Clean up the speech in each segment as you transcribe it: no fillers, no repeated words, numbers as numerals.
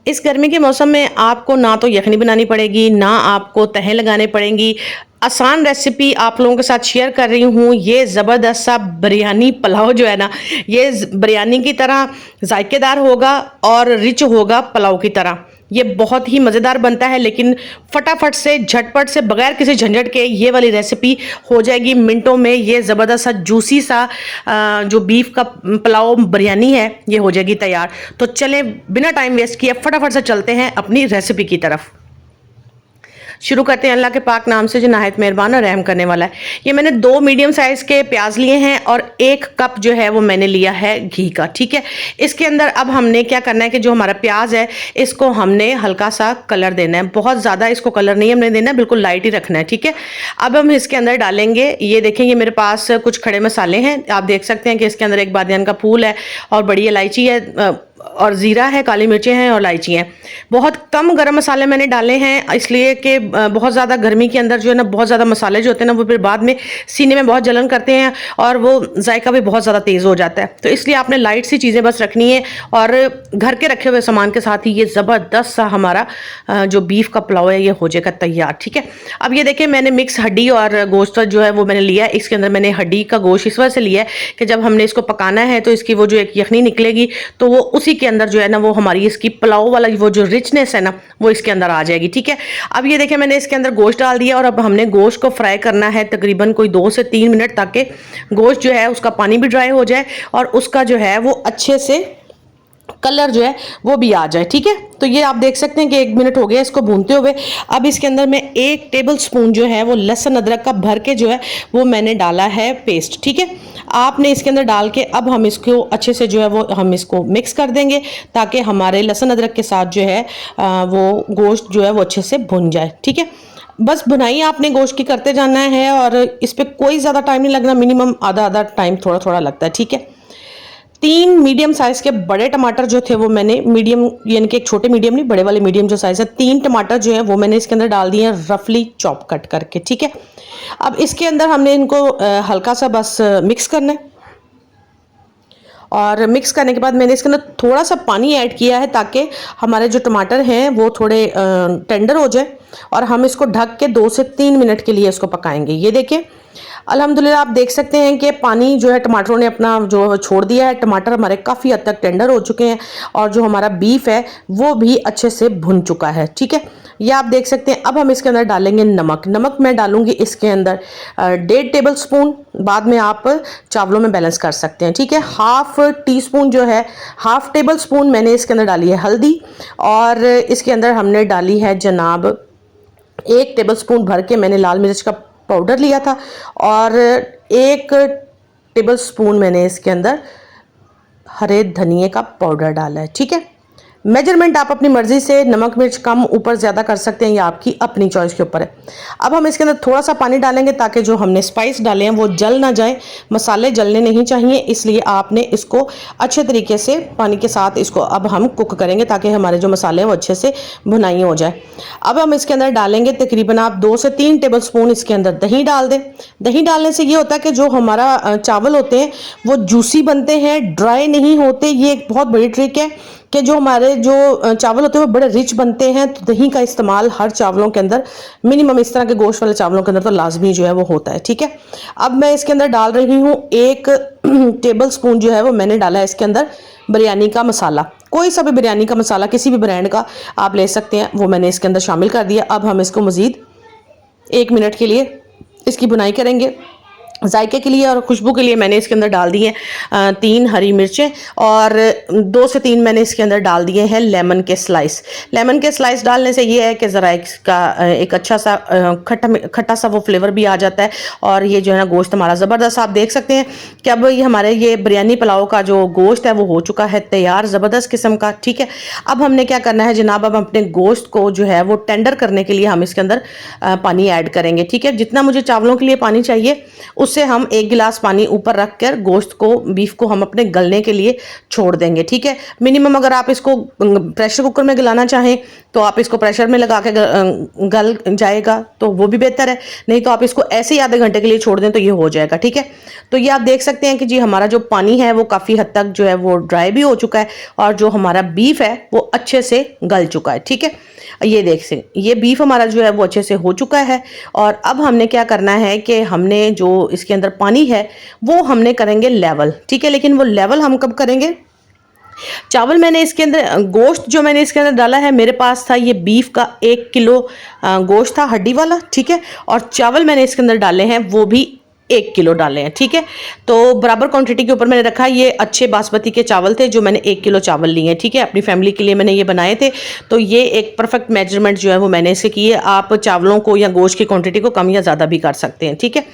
इस गर्मी के मौसम में आपको ना तो यखनी बनानी पड़ेगी, ना आपको तहें लगाने पड़ेंगी। आसान रेसिपी आप लोगों के साथ शेयर कर रही हूँ। ये ज़बरदस्त सा बिरयानी पुलाव जो है ना, ये बिरयानी की तरह जायकेदार होगा और रिच होगा पुलाव की तरह। ये बहुत ही मज़ेदार बनता है, लेकिन फटाफट से झटपट से बगैर किसी झंझट के ये वाली रेसिपी हो जाएगी मिनटों में। ये ज़बरदस्त सा जूसी सा जो बीफ का पुलाव बिरयानी है, ये हो जाएगी तैयार। तो चलें बिना टाइम वेस्ट किए फटाफट से चलते हैं अपनी रेसिपी की तरफ। शुरू करते हैं अल्लाह के पाक नाम से जो नाहित मेहरबान और रहम करने वाला है। ये मैंने 2 मीडियम साइज के प्याज लिए हैं और 1 कप जो है वो मैंने लिया है घी का। ठीक है, इसके अंदर अब हमने क्या करना है कि जो हमारा प्याज है इसको हमने हल्का सा कलर देना है। बहुत ज़्यादा इसको कलर नहीं हमने देना है, बिल्कुल लाइट ही रखना है। ठीक है, अब हम इसके अंदर डालेंगे, ये देखें ये मेरे पास कुछ खड़े मसाले हैं। आप देख सकते हैं कि इसके अंदर एक बादियान का फूल है और बड़ी इलायची है और ज़ीरा है, काली मिर्चें हैं और इलायची हैं। बहुत कम गरम मसाले मैंने डाले हैं, इसलिए कि बहुत ज़्यादा गर्मी के अंदर जो है ना, बहुत ज़्यादा मसाले जो होते हैं ना वो फिर बाद में सीने में बहुत जलन करते हैं और वो जायका भी बहुत ज़्यादा तेज़ हो जाता है। तो इसलिए आपने लाइट सी चीज़ें बस रखनी है और घर के रखे हुए सामान के साथ ही ये ज़बरदस्त सा हमारा जो बीफ का पुलाव है ये हो जाएगा तैयार। ठीक है, अब ये देखें मैंने मिक्स हड्डी और गोश्त जो है वो मैंने लिया है। इसके अंदर मैंने हड्डी का गोश्त इस वजह से लिया है कि जब हमने इसको पकाना है तो इसकी वो जो एक यखनी निकलेगी तो वो उसी के अंदर जो है ना वो हमारी इसकी पुलाव वाला वो जो रिचनेस है ना वो इसके अंदर आ जाएगी। ठीक है, अब ये देखें मैंने इसके अंदर गोश्त डाल दिया और अब हमने गोश्त को फ्राई करना है तकरीबन कोई 2 से 3 मिनट, ताकि गोश्त जो है उसका पानी भी ड्राई हो जाए और उसका जो है वो अच्छे से कलर जो है वो भी आ जाए। ठीक है, तो ये आप देख सकते हैं कि 1 मिनट हो गया इसको भूनते हुए। अब इसके अंदर मैं 1 टेबल स्पून जो है वो लहसुन अदरक का भर के जो है वो मैंने डाला है पेस्ट। ठीक है, आपने इसके अंदर डाल के अब हम इसको अच्छे से जो है वो हम इसको मिक्स कर देंगे ताकि हमारे लहसुन अदरक के साथ जो है वो गोश्त जो है वो अच्छे से भुन जाए। ठीक है, बस भुनाई आपने गोश्त की करते जाना है और इस पर कोई ज़्यादा टाइम नहीं लगना, मिनिमम आधा टाइम थोड़ा थोड़ा लगता है। ठीक है, 3 मीडियम साइज के बड़े टमाटर जो थे वो मैंने मीडियम, यानी कि एक छोटे मीडियम नहीं, बड़े वाले मीडियम जो साइज है, 3 टमाटर जो है वो मैंने इसके अंदर डाल दिए हैं रफली चॉप कट करके। ठीक है, अब इसके अंदर हमने इनको हल्का सा बस मिक्स करना है और मिक्स करने के बाद मैंने इसके अंदर थोड़ा सा पानी ऐड किया है ताकि हमारे जो टमाटर हैं वो थोड़े टेंडर हो जाए और हम इसको ढक के 2 से 3 मिनट के लिए इसको पकाएंगे। ये देखें अल्हम्दुलिल्लाह आप देख सकते हैं कि पानी जो है टमाटरों ने अपना जो छोड़ दिया है। टमाटर हमारे काफ़ी हद तक टेंडर हो चुके हैं और जो हमारा बीफ है वो भी अच्छे से भुन चुका है। ठीक है, ये आप देख सकते हैं। अब हम इसके अंदर डालेंगे नमक मैं डालूंगी इसके अंदर 1.5 टेबल स्पून, बाद में आप चावलों में बैलेंस कर सकते हैं। ठीक है, हाफ टी स्पून जो है, हाफ टेबल स्पून मैंने इसके अंदर डाली है हल्दी और इसके अंदर हमने डाली है जनाब 1 टेबल स्पून भर के मैंने लाल मिर्च का पाउडर लिया था और 1 टेबल स्पून मैंने इसके अंदर हरे धनिए का पाउडर डाला है। ठीक है, मेजरमेंट आप अपनी मर्जी से नमक मिर्च कम ऊपर ज़्यादा कर सकते हैं, ये आपकी अपनी चॉइस के ऊपर है। अब हम इसके अंदर थोड़ा सा पानी डालेंगे ताकि जो हमने स्पाइस डाले हैं वो जल ना जाए, मसाले जलने नहीं चाहिए, इसलिए आपने इसको अच्छे तरीके से पानी के साथ इसको अब हम कुक करेंगे ताकि हमारे जो मसाले हैं वो अच्छे से भुनाई हो जाए। अब हम इसके अंदर डालेंगे तकरीबन आप 2 से 3 टेबल स्पून इसके अंदर दही डाल दें। दही डालने से ये होता है कि जो हमारा चावल होते हैं वो जूसी बनते हैं, ड्राई नहीं होते। ये एक बहुत बड़ी ट्रिक है कि जो हमारे जो चावल होते हैं वो बड़े रिच बनते हैं। तो दही का इस्तेमाल हर चावलों के अंदर मिनिमम, इस तरह के गोश्त वाले चावलों के अंदर तो लाजमी जो है वो होता है। ठीक है, अब मैं इसके अंदर डाल रही हूँ 1 टेबल स्पून जो है वो मैंने डाला है इसके अंदर बिरयानी का मसाला। कोई सा भी बिरयानी का मसाला किसी भी ब्रांड का आप ले सकते हैं, वो मैंने इसके अंदर शामिल कर दिया। अब हम इसको मज़ीद 1 मिनट के लिए इसकी बुनाई करेंगे। जायके के लिए और खुशबू के लिए मैंने इसके अंदर डाल दी हैं 3 हरी मिर्चें और 2 से 3 मैंने इसके अंदर डाल दिए हैं लेमन के स्लाइस। लेमन के स्लाइस डालने से ये है कि ज़रा इसका एक अच्छा सा खट्टा सा वो फ्लेवर भी आ जाता है और ये जो है ना गोश्त हमारा ज़बरदस्त, आप देख सकते हैं कि अब ये हमारे ये बिरयानी पुलाव का जो गोश्त है वो हो चुका है तैयार, ज़बरदस्त किस्म का। ठीक है, अब हमने क्या करना है जनाब, अब अपने गोश्त को जो है वो टेंडर करने के लिए हम इसके अंदर पानी ऐड करेंगे। ठीक है, जितना मुझे चावलों के लिए पानी चाहिए उससे हम 1 गिलास पानी ऊपर रख कर गोश्त को, बीफ को हम अपने गलने के लिए छोड़ देंगे। ठीक है, मिनिमम अगर आप इसको प्रेशर कुकर में गलाना चाहें तो आप इसको प्रेशर में लगा के गल जाएगा तो वो भी बेहतर है, नहीं तो आप इसको ऐसे ही आधे घंटे के लिए छोड़ दें तो ये हो जाएगा। ठीक है, तो ये आप देख सकते हैं कि जी हमारा जो पानी है वो काफ़ी हद तक जो है वो ड्राई भी हो चुका है और जो हमारा बीफ है वो अच्छे से गल चुका है। ठीक है, ये देख से ये बीफ हमारा जो है वो अच्छे से हो चुका है। और अब हमने क्या करना है कि हमने जो इसके अंदर पानी है वो हमने करेंगे लेवल। ठीक है, लेकिन वो लेवल हम कब करेंगे? चावल मैंने इसके अंदर, गोश्त जो मैंने इसके अंदर डाला है, मेरे पास था ये बीफ का 1 किलो गोश्त था हड्डी वाला। ठीक है, और चावल मैंने इसके अंदर डाले हैं वो भी 1 किलो डाले हैं। ठीक है, तो बराबर क्वांटिटी के ऊपर मैंने रखा है। ये अच्छे बासमती के चावल थे जो मैंने 1 किलो चावल लिए हैं। ठीक है, अपनी फैमिली के लिए मैंने ये बनाए थे, तो ये एक परफेक्ट मेजरमेंट जो है वो मैंने इसे की है। आप चावलों को या गोश्त की क्वांटिटी को कम या ज़्यादा भी कर सकते हैं। ठीक है,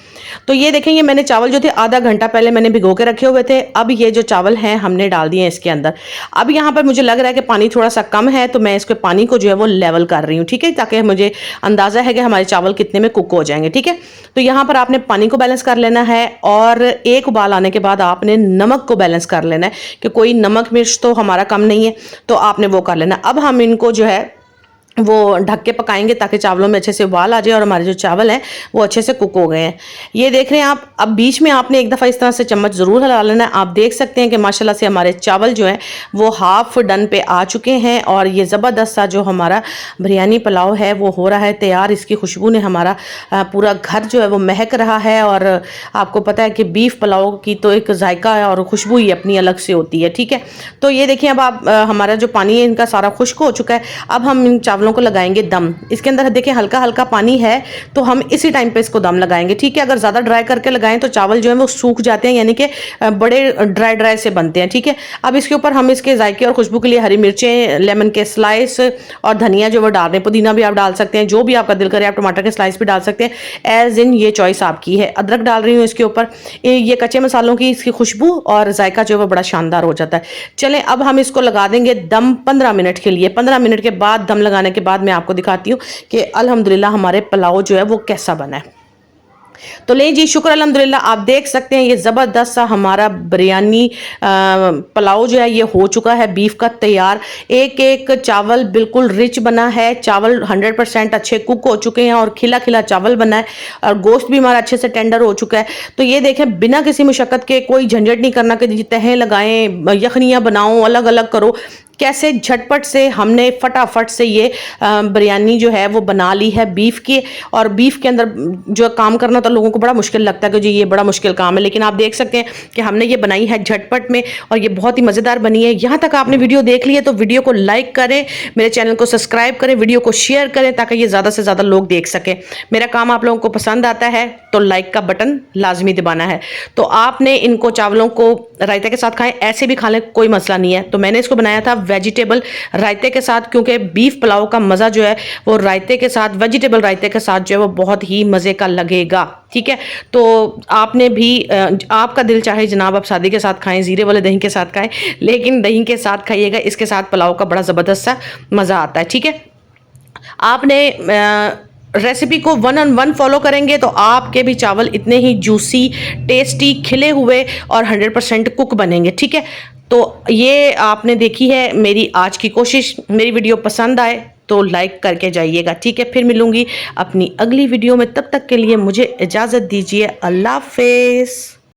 तो ये देखें, ये मैंने चावल जो थे आधा घंटा पहले मैंने भिगो के रखे हुए थे। अब ये जो चावल हैं हमने डाल दिए हैं इसके अंदर। अब यहाँ पर मुझे लग रहा है कि पानी थोड़ा सा कम है, तो मैं इसके पानी को जो है वो लेवल कर रही हूँ। ठीक है, ताकि मुझे अंदाज़ा है कि हमारे चावल कितने में कुक हो जाएंगे। ठीक है, तो यहाँ पर आपने पानी को बैलेंस कर लेना है और एक उबाल आने के बाद आपने नमक को बैलेंस कर लेना है कि कोई नमक मिर्च तो हमारा कम नहीं है, तो आपने वो कर लेना। अब हम इनको जो है वो ढक के पकाएंगे ताकि चावलों में अच्छे से उबाल आ जाए और हमारे जो चावल हैं वो अच्छे से कुक हो गए हैं। ये देख रहे हैं आप। अब बीच में आपने एक दफ़ा इस तरह से चम्मच ज़रूर हिला लेना है। आप देख सकते हैं कि माशाल्लाह से हमारे चावल जो हैं वो हाफ डन पे आ चुके हैं और ये ज़बरदस्त सा जो हमारा बिरयानी पुलाव है वो हो रहा है तैयार। इसकी खुशबू ने हमारा पूरा घर जो है वो महक रहा है। और आपको पता है कि बीफ पुलाव की तो एक जायका है और खुशबू ही अपनी अलग से होती है। ठीक है, तो ये देखिए, अब आप हमारा जो पानी है इनका सारा खुश्क हो चुका है। अब हम इन चावलों को लगाएंगे दम। इसके अंदर देखिए हल्का हल्का पानी है, तो हम इसी टाइम पे इसको दम लगाएंगे। ठीक है, अगर ज़्यादा ड्राई करके लगाएं तो चावल जो है वो सूख जाते हैं, यानी कि बड़े ड्राई ड्राई से बनते हैं। ठीक है, अब इसके ऊपर हम इसके जायके और खुशबू के लिए हरी मिर्चें, लेमन के स्लाइस और धनिया जो वो डाल रहे हैं, पुदीना भी आप डाल सकते हैं, जो भी आपका दिल करे। आप टमाटर के स्लाइस भी डाल सकते हैं, एज इन ये चॉइस आपकी है। अदरक डाल रही हूँ इसके ऊपर। ये कच्चे मसालों की इसकी खुशबू और जायका जो है वो बड़ा शानदार हो जाता है। चलें, अब हम इसको लगा देंगे दम 15 मिनट के लिए। 15 मिनट के बाद, दम लगाने के बाद मैं आपको दिखाती हूँ कि अल्हम्दुलिल्लाह हमारे पुलाव जो है वो कैसा बना है। तो ले जी, शुक्र अल्हम्दुलिल्लाह। आप देख सकते हैं ये ज़बरदस्त सा हमारा बिरयानी पुलाव जो है ये हो चुका है बीफ का तैयार। एक एक चावल बिल्कुल रिच बना है, चावल 100% अच्छे कुक हो चुके हैं और खिला खिला चावल बना है और गोश्त भी हमारा अच्छे से टेंडर हो चुका है। तो ये देखें, बिना किसी मुशक्क़त के, कोई झंझट नहीं करना कि तहें लगाएं, यखनियाँ बनाओ, अलग अलग करो। कैसे झटपट से हमने फटाफट से ये बिरयानी जो है वो बना ली है बीफ की। और बीफ के अंदर जो काम करना तो लोगों को बड़ा मुश्किल लगता है कि जी ये बड़ा मुश्किल काम है, लेकिन आप देख सकते हैं कि हमने ये बनाई है झटपट में और ये बहुत ही मज़ेदार बनी है। यहाँ तक आपने वीडियो देख ली है तो वीडियो को लाइक करें, मेरे चैनल को सब्सक्राइब करें, वीडियो को शेयर करें ताकि ये ज़्यादा से ज़्यादा लोग देख सकें। मेरा काम आप लोगों को पसंद आता है तो लाइक का बटन लाजमी दबाना है। तो आपने इनको चावलों को रायते के साथ खाएं, ऐसे भी खा लें, कोई मसला नहीं है। तो मैंने इसको बनाया था वेजिटेबल रायते के साथ, क्योंकि बीफ पुलाव का मज़ा जो है वो रायते के साथ, वेजिटेबल रायते के साथ जो है वो बहुत ही मज़े का लगेगा। ठीक है, तो आपने भी आपका दिल चाहे जनाब आप सादी के साथ खाएं, ज़ीरे वाले दही के साथ खाएं, लेकिन दही के साथ खाइएगा, इसके साथ पुलाव का बड़ा ज़बरदस्त सा मज़ा आता है। ठीक है, आपने रेसिपी को 1 on 1 फॉलो करेंगे तो आपके भी चावल इतने ही जूसी, टेस्टी, खिले हुए और 100% कुक बनेंगे। ठीक है, तो ये आपने देखी है मेरी आज की कोशिश। मेरी वीडियो पसंद आए तो लाइक करके जाइएगा। ठीक है, फिर मिलूंगी अपनी अगली वीडियो में, तब तक के लिए मुझे इजाज़त दीजिए। अल्लाह हाफ़िज़।